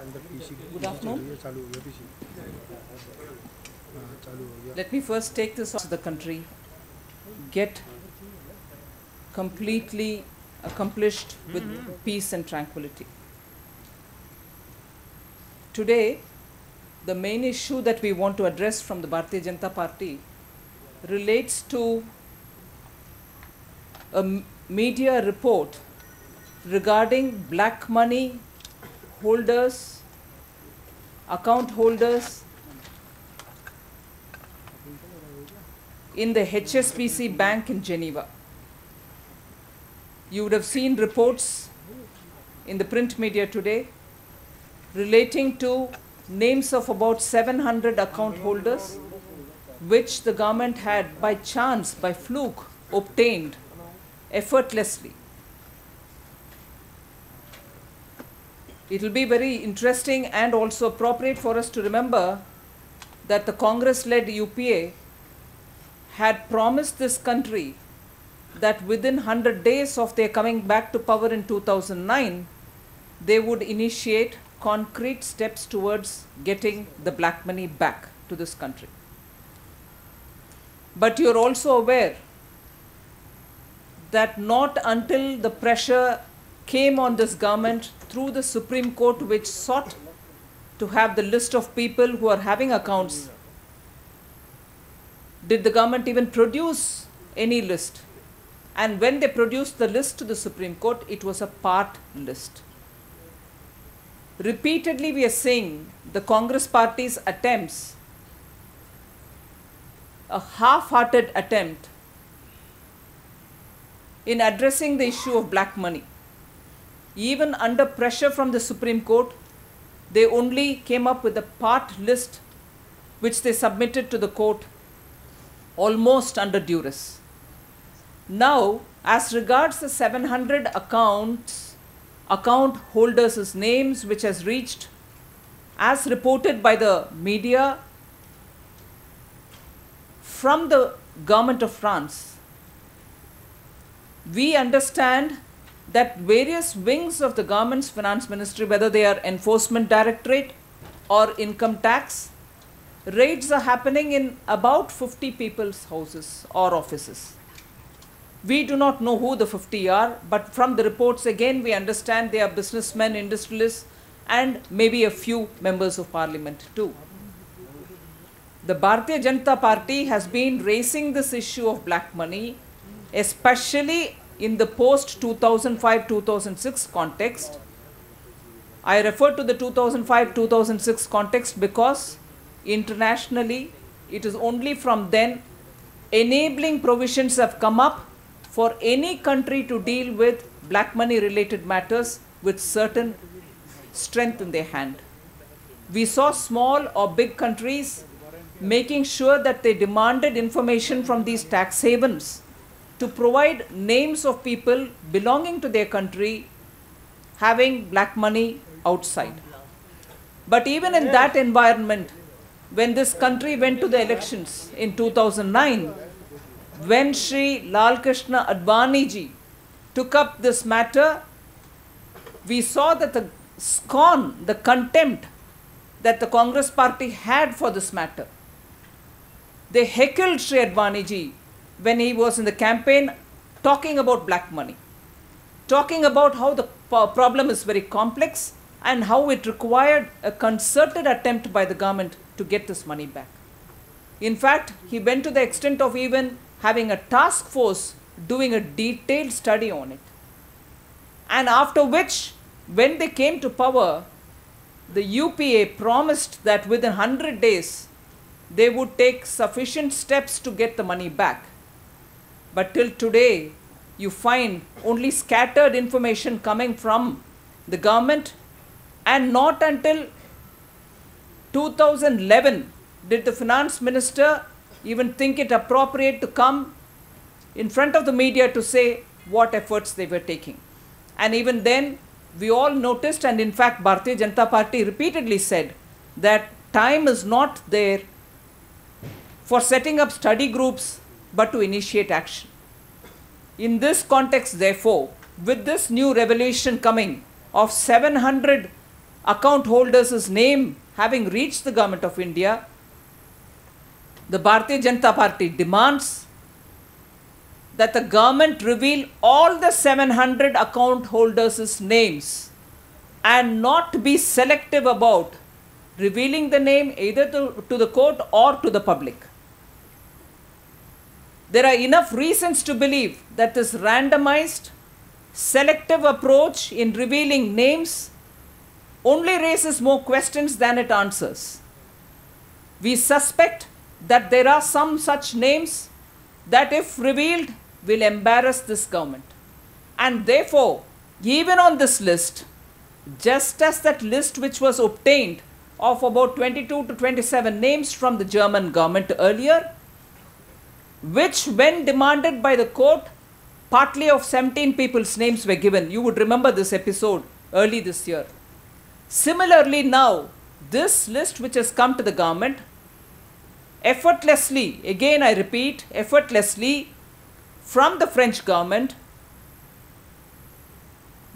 Good afternoon. Let me first take this to the country, get completely accomplished with peace and tranquility. Today, the main issue that we want to address from the Bharatiya Janata Party relates to a media report regarding black money holders, account holders in the HSBC Bank in Geneva. You would have seen reports in the print media today relating to names of about 700 account holders, which the government had by chance, by fluke, obtained effortlessly. It will be very interesting and also appropriate for us to remember that the Congress-led UPA had promised this country that within 100 days of their coming back to power in 2009, they would initiate concrete steps towards getting the black money back to this country. But you're also aware that not until the pressure came on this government through the Supreme Court, which sought to have the list of people who are having accounts, did the government even produce any list. And when they produced the list to the Supreme Court, it was a part list. Repeatedly we are seeing the Congress party's attempts, a half-hearted attempt in addressing the issue of black money. Even under pressure from the Supreme Court, they only came up with a part list which they submitted to the court almost under duress. Now, as regards the 700 account holders' names which has reached, as reported by the media from the government of France, we understand that various wings of the government's finance ministry, whether they are enforcement directorate or income tax, raids are happening in about 50 people's houses or offices. We do not know who the 50 are, but from the reports again we understand they are businessmen, industrialists, and maybe a few members of parliament too. The Bharatiya Janata Party has been raising this issue of black money, especially in the post-2005-2006 context. I refer to the 2005-2006 context because internationally it is only from then enabling provisions have come up for any country to deal with black money related matters with certain strength in their hand. We saw small or big countries making sure that they demanded information from these tax havens to provide names of people belonging to their country having black money outside. But even in that environment, when this country went to the elections in 2009, when Shri Lal Krishna Advani ji took up this matter, we saw that the scorn, the contempt that the Congress party had for this matter. They heckled Shri Advani ji when he was in the campaign talking about black money, talking about how the problem is very complex and how it required a concerted attempt by the government to get this money back. In fact, he went to the extent of even having a task force doing a detailed study on it. And after which, when they came to power, the UPA promised that within 100 days, they would take sufficient steps to get the money back. But till today, you find only scattered information coming from the government, and not until 2011 did the finance minister even think it appropriate to come in front of the media to say what efforts they were taking. And even then, we all noticed, and in fact, Bharatiya Janata Party repeatedly said that time is not there for setting up study groups, but to initiate action. In this context, therefore, with this new revelation coming of 700 account holders' name having reached the government of India, the Bharatiya Janata Party demands that the government reveal all the 700 account holders' names and not be selective about revealing the name either to the court or to the public. There are enough reasons to believe that this randomized, selective approach in revealing names only raises more questions than it answers. We suspect that there are some such names that, if revealed, will embarrass this government. And therefore, even on this list, just as that list which was obtained of about 22 to 27 names from the German government earlier, which when demanded by the court, partly of 17 people's names were given. You would remember this episode early this year. Similarly now, this list which has come to the government, effortlessly, again I repeat, effortlessly from the French government,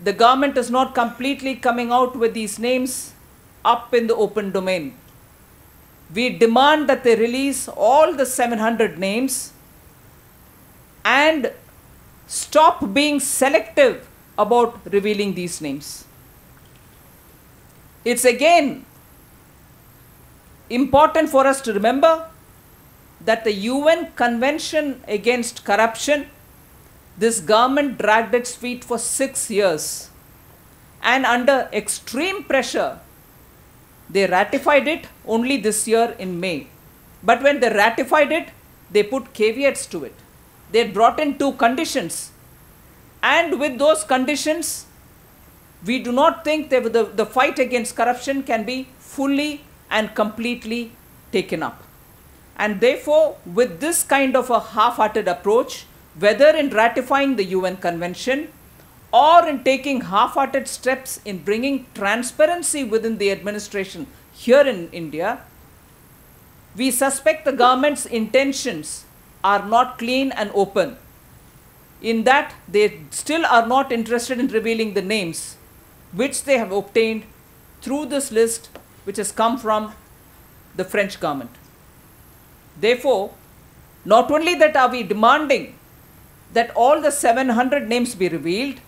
the government is not completely coming out with these names up in the open domain. We demand that they release all the 700 names and stop being selective about revealing these names. It's again important for us to remember that the UN Convention Against Corruption, this government dragged its feet for 6 years, and under extreme pressure, they ratified it only this year in May. But when they ratified it, they put caveats to it. They brought in 2 conditions. And with those conditions, we do not think that the fight against corruption can be fully and completely taken up. And therefore, with this kind of a half-hearted approach, whether in ratifying the UN Convention or in taking half-hearted steps in bringing transparency within the administration here in India, we suspect the government's intentions are not clean and open, in that they still are not interested in revealing the names which they have obtained through this list which has come from the French government. Therefore, not only that are we demanding that all the 700 names be revealed,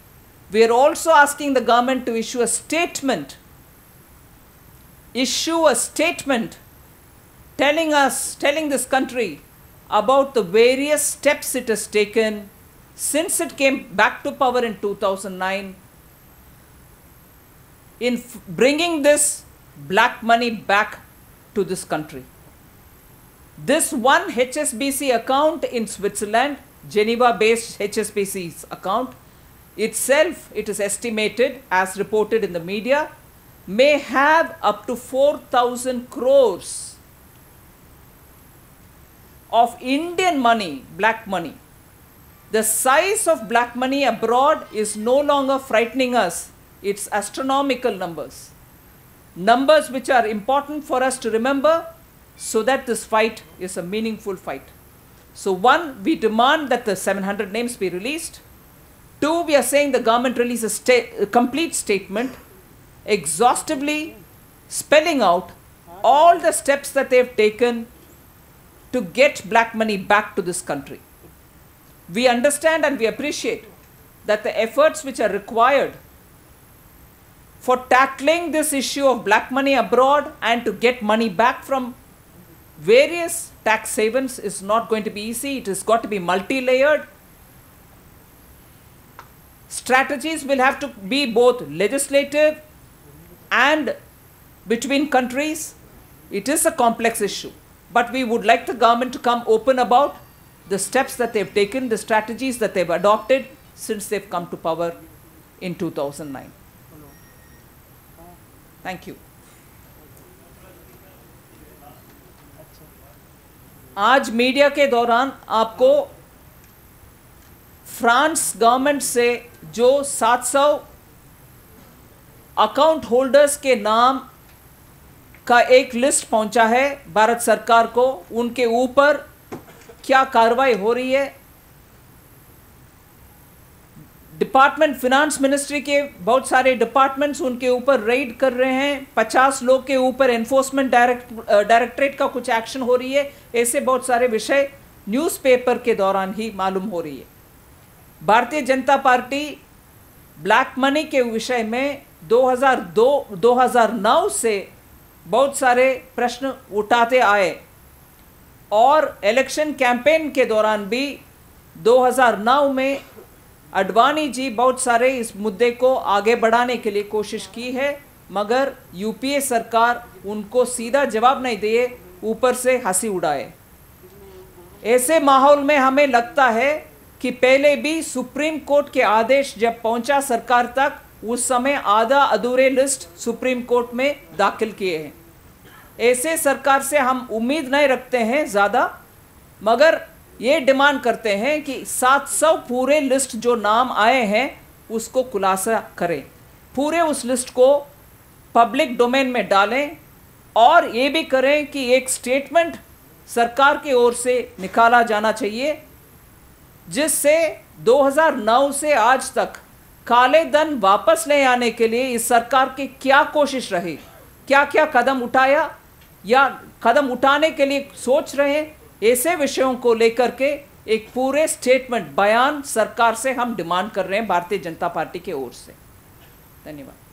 we are also asking the government to issue a statement telling this country about the various steps it has taken since it came back to power in 2009 in bringing this black money back to this country. This one HSBC account in Switzerland, Geneva-based HSBC's account, itself, it is estimated, as reported in the media, may have up to 4,000 crores of Indian money, black money. The size of black money abroad is no longer frightening us. It's astronomical numbers. Numbers which are important for us to remember so that this fight is a meaningful fight. So 1, we demand that the 700 names be released. 2, we are saying the government release a complete statement exhaustively spelling out all the steps that they have taken to get black money back to this country. We understand and we appreciate that the efforts which are required for tackling this issue of black money abroad and to get money back from various tax havens is not going to be easy. It has got to be multi-layered. Strategies will have to be both legislative and between countries. It is a complex issue, but we would like the government to come open about the steps that they've taken, the strategies that they've adopted since they've come to power in 2009. Thank you. आज media के दौरान आपको France government से जो 700 account holders के नाम का एक लिस्ट पहुंचा है भारत सरकार को, उनके ऊपर क्या कार्रवाई हो रही है, डिपार्टमेंट फिनांस मिनिस्ट्री के बहुत सारे डिपार्टमेंट्स उनके ऊपर रेड कर रहे हैं, 50 लोग के ऊपर एनफोर्समेंट डायरेक्टरेट का कुछ एक्शन हो रही है। ऐसे बहुत सारे विषय न्यूज़पेपर के दौरान ही मालूम हो रही है। Bharatiya Janata party black money के विषय में 2002-2009 से बहुत सारे प्रश्न उठाते आए और इलेक्शन कैंपेन के दौरान भी 2009 में अडवाणी जी बहुत सारे इस मुद्दे को आगे बढ़ाने के लिए कोशिश की है, मगर यूपीए सरकार उनको सीधा जवाब नहीं दिए, ऊपर से हंसी उड़ाए। ऐसे माहौल में हमें लगता है कि पहले भी सुप्रीम कोर्ट के आदेश जब पहुंचा सरकार तक, उस समय आधा अधूरे लिस्ट सुप्रीम कोर्ट में दाखिल किए हैं। ऐसे सरकार से हम उम्मीद नहीं रखते हैं ज़्यादा, मगर ये डिमांड करते हैं कि 700 पूरे लिस्ट जो नाम आए हैं उसको खुलासा करें, पूरे उस लिस्ट को पब्लिक डोमेन में डालें और ये भी करें कि एक स्टेटमेंट सरकार की ओर से निकाला जाना चाहिए जिससे 2009 से आज तक काले धन वापस ले आने के लिए इस सरकार की क्या कोशिश रही, क्या क्या कदम उठाया या कदम उठाने के लिए सोच रहे हैं, ऐसे विषयों को लेकर के एक पूरे स्टेटमेंट बयान सरकार से हम डिमांड कर रहे हैं भारतीय जनता पार्टी की ओर से। धन्यवाद।